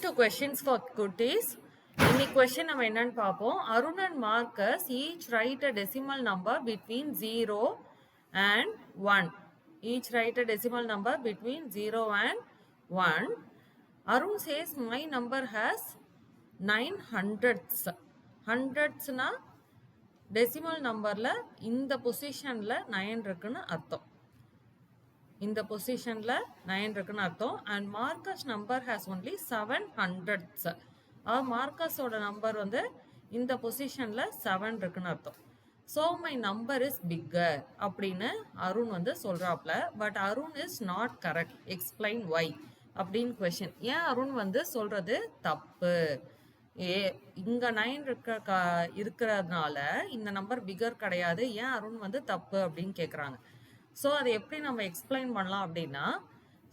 to questions for cuties. இன்னைக்கு question நம்ம என்னன்னு பார்ப்போம். Arun and Marcus each write a decimal number between 0 and 1. Each write a decimal number between 0 and 1. Arun says my number has 9 hundredths. Hundredths na decimal numberல இந்த பொசிஷன்ல 9 இருக்குன்னு அர்த்தம். இந்த பொசிஷன்ல 9 இருக்குன்னு அர்த்தம். And Marcus number has only 7 hundredths. மார்க்கஸோட number வந்து இந்த பொசிஷன்ல 7 இருக்குன்னு அர்த்தம். So my number is bigger அப்படின்னு அருண் வந்து சொல்றாப்ல. But Arun is not correct. Explain why அப்படின்னு கொஸ்டின். ஏன் அருண் வந்து சொல்றது தப்பு? இங்க 9 இருக்கிறதுனால இந்த நம்பர் பிகர் கிடையாது. ஏன் அருண் வந்து தப்பு அப்படின்னு கேட்குறாங்க. ஸோ அதை எப்படி நம்ம எக்ஸ்பிளைன் பண்ணலாம் அப்படின்னா,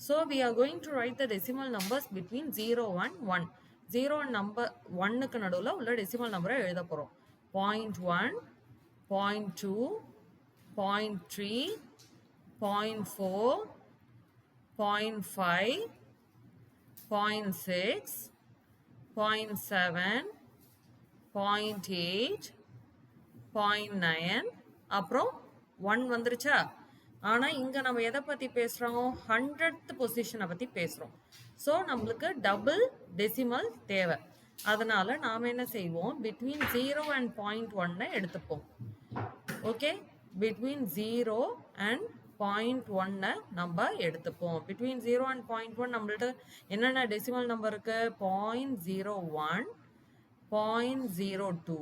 so we are going to write the decimal numbers between 0 and 1. 0 number 1க்கு நடுவில் உள்ள டெசிமல் நம்பரை எழுத போகிறோம். 0.1, 0.2, 0.3, 0.4, 0.5, 0.6, 0.7, 0.8, 0.9, அப்புறம் 1 வந்துருச்சா? ஆனால் இங்கே நம்ம எதை பற்றி பேசுகிறோம்? 100th பொசிஷனை பற்றி பேசுகிறோம். ஸோ நம்மளுக்கு டபுள் டெசிமல் தேவை. அதனால் நாம் என்ன செய்வோம்? பிட்வீன் 0 and 0.1 எடுத்துப்போம். ஓகே, பிட்வீன் 0 and 0.1 நம்ம எடுத்துப்போம். பிட்வீன் 0 and 0.1 நம்மள்ட்ட என்னென்ன டெசிமல் நம்பர் இருக்கு? 0.01, 0.02,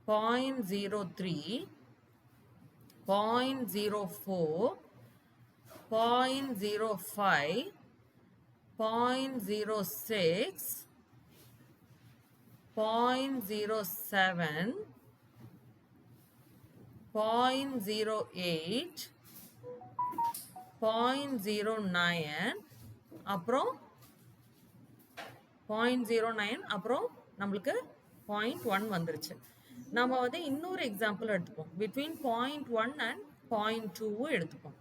0.03, 0.04, 0.05, 0.06, 0.07, 0.08, 0.09, அப்புறம் 0.09, அப்புறம் நம்மளுக்கு 0.1 வந்துருச்சு. நம்ம வந்து இன்னொரு எக்ஸாம்பிள் எடுத்துப்போம். பிட்வீன் 0.1 and 0.2 எடுத்துப்போம்.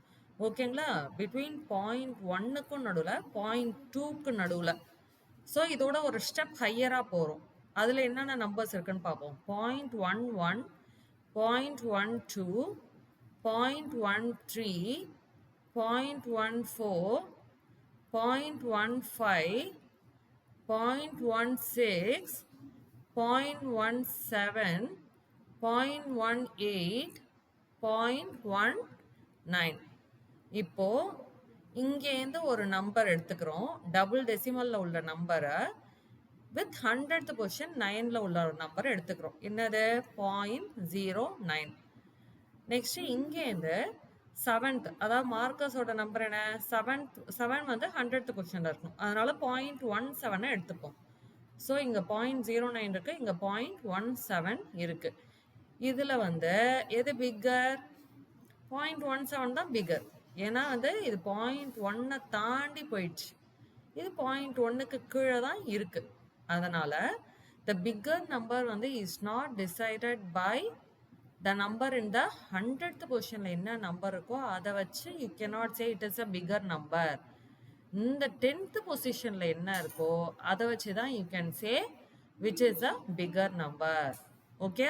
ஓகேங்களா? பிட்வீன் 0.1க்கும் நடுவில் 0.2க்கு நடுவில். ஸோ இதோட ஒரு ஸ்டெப் ஹையராக போகிறோம். அதில் என்னென்ன நம்பர்ஸ் இருக்குன்னு பார்ப்போம். 0.11, 0.12, 0.13, 0.14, 0.15, 0.16, 0.17, 0.18, 0.19. இப்போ இங்கேருந்து ஒரு நம்பர் எடுத்துக்கிறோம். டபுள் டெசிமல்ல உள்ள நம்பரை வித் 100th பொசிஷன் 9ல உள்ள ஒரு நம்பரை எடுத்துக்கிறோம். என்னது? 0.09. நெக்ஸ்ட் இங்கேருந்து 7th, அதாவது மார்க்கஸோட நம்பர் என்ன? 7 வந்து 100th பொசிஷன்ல இருக்கும். அதனால 0.17 எடுத்துப்போம். ஸோ இங்கே 0.09 இருக்கு, இங்கே 0.17 இருக்கு. இதில் வந்து எது பிக்கர்? 0.17 தான் பிக்கர். ஏன்னா வந்து இது 0.1 தாண்டி போயிடுச்சு. இது 0.1க்கு கீழே தான் இருக்கு. அதனால the bigger number வந்து is not decided by the number in the 100th பொசிஷன்ல என்ன நம்பர் இருக்கோ அதை வச்சு you cannot say it is a bigger number. இந்த 10th பொசிஷன்ல என்ன இருக்கோ அதை வச்சு தான் you can say which is a bigger number. Okay,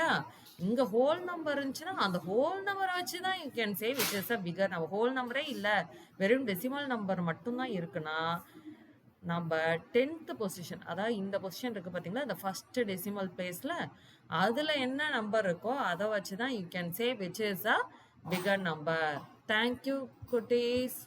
இங்க ஹோல் நம்பர் இருந்துச்சுன்னா அந்த ஹோல் நம்பரை வச்சு தான் you can say which is a bigger number. Whole நம்பரே இல்லை, வெறும் டெசிமல் நம்பர் மட்டும்தான் இருக்குன்னா நம்ம 10th பொசிஷன், அதாவது இந்த பொசிஷன் இருக்கு பார்த்தீங்களா, இந்த ஃபர்ஸ்ட் டெசிமல் பிளேஸ்ல அதுல என்ன நம்பர் இருக்கோ அதை வச்சு தான் you can say which is a bigger number. Thank you, குட்டீஸ்.